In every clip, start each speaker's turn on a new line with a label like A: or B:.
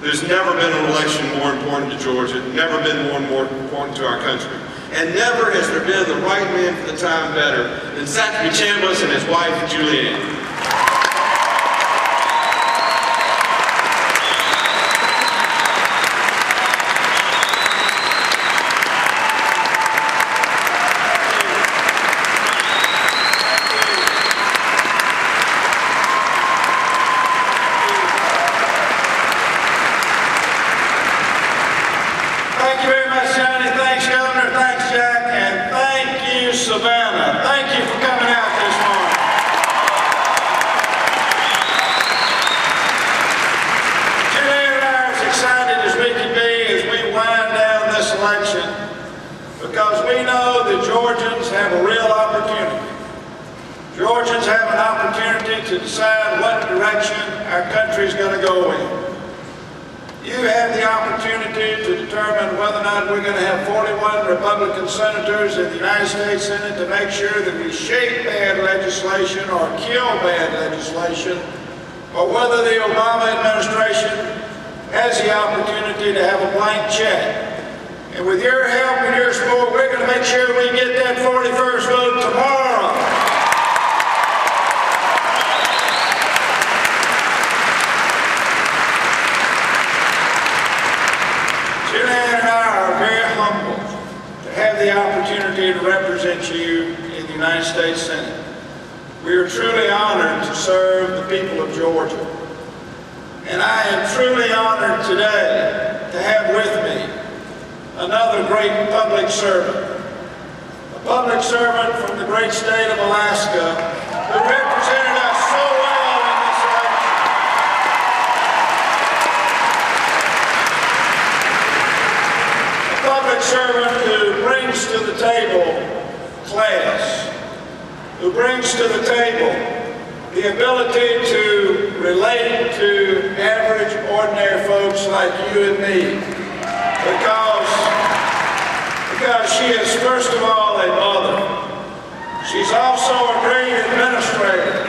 A: There's never been an election more important to Georgia, never been more important to our country. And never has there been the right man for the time better than Saxby Chambliss and his wife, Julianne.
B: Thank you very much, Johnny. Thanks, Governor. Thanks, Jack. And thank you, Savannah. Thank you for coming out this morning. Julianne and I are as excited as we can be as we wind down this election because we know that Georgians have a real opportunity. Georgians have an opportunity to decide what direction our country's going to go in. You have the opportunity to determine whether or not we're going to have 41 Republican senators in the United States Senate to make sure that we shape bad legislation or kill bad legislation, or whether the Obama administration has the opportunity to have a blank check. And with your help and your support, we're going to make sure we get that 41st vote tomorrow. The opportunity to represent you in the United States Senate. We are truly honored to serve the people of Georgia. And I am truly honored today to have with me another great public servant, a public servant from the great state of Alaska who represented us so well in this election. A public servant who brings to the table class, who brings to the table the ability to relate to average, ordinary folks like you and me, because she is first of all a mother. She's also a great administrator.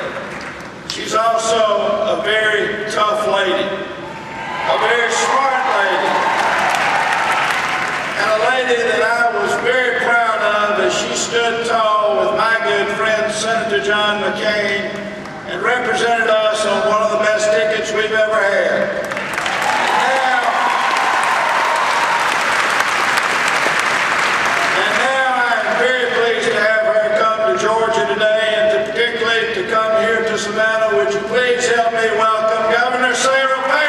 B: She's also a very tough lady, a very smart lady, and a lady that I was very proud of as she stood tall with my good friend Senator John McCain and represented us on one of the best tickets we've ever had. And now I am very pleased to have her come to Georgia today, and particularly to come here to Savannah. Would you please help me welcome Governor Sarah Palin.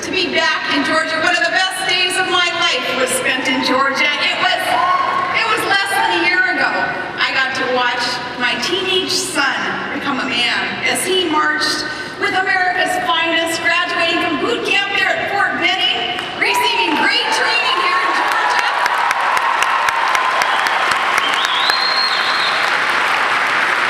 C: To be back in Georgia. One of the best days of my life was spent in Georgia. It was less than a year ago. I got to watch my teenage son become a man as he marched with America's finest, graduating from boot camp there at Fort Benning, receiving great training here in Georgia.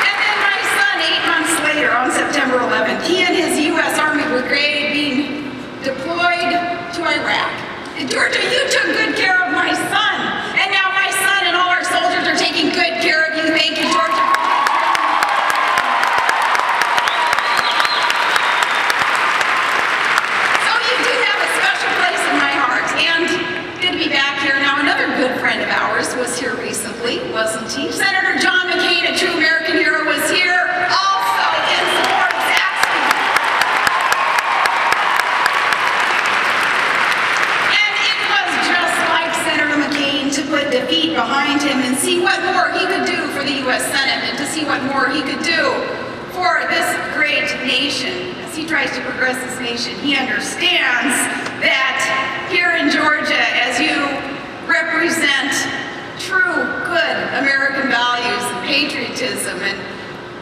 C: And then my son, 8 months later, on September 11th, he and his U.S. Army brigade being deployed to Iraq. In Georgia, you took good care of my son, and now my son and all our soldiers are taking good care of you. Thank you, Georgia. So you do have a special place in my heart, and good to be back here. Now, another good friend of ours was here recently, wasn't he? Senator John McCain, a true American hero, was here also in support of Saxby. And it was just like he tries to progress this nation, he understands that here in Georgia, as you represent true, good American values and patriotism, and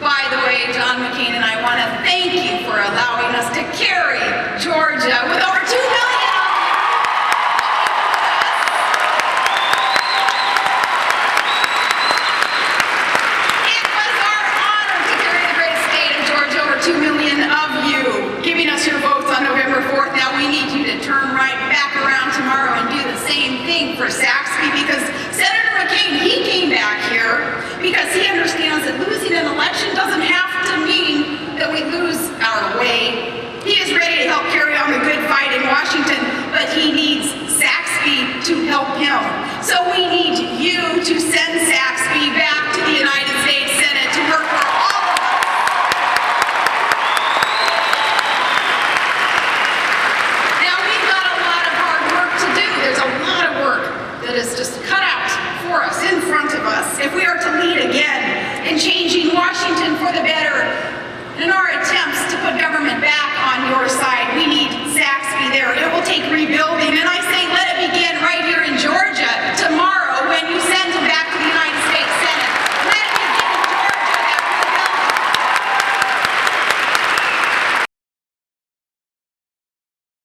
C: by the way, John McCain and I want to thank you for allowing us to carry Georgia with over 2 million. It was our honor to carry the great state of Georgia, over 2 million of you giving us your votes on November 4th. Now we need you to turn right back around tomorrow and do the same thing for Saxby, because Senator McCain, he came back here because he understands that losing an election doesn't have to mean that we lose our way. He is ready to help carry on the good fight in Washington, but he needs Saxby to help him. So we need you to send Saxby back to the United States Senate to work for all of us. Now we've got a lot of hard work to do. There's a lot of work that is just cut out for us, in front of us, if we are to lead again in changing Washington for the better, in our attempts to put government back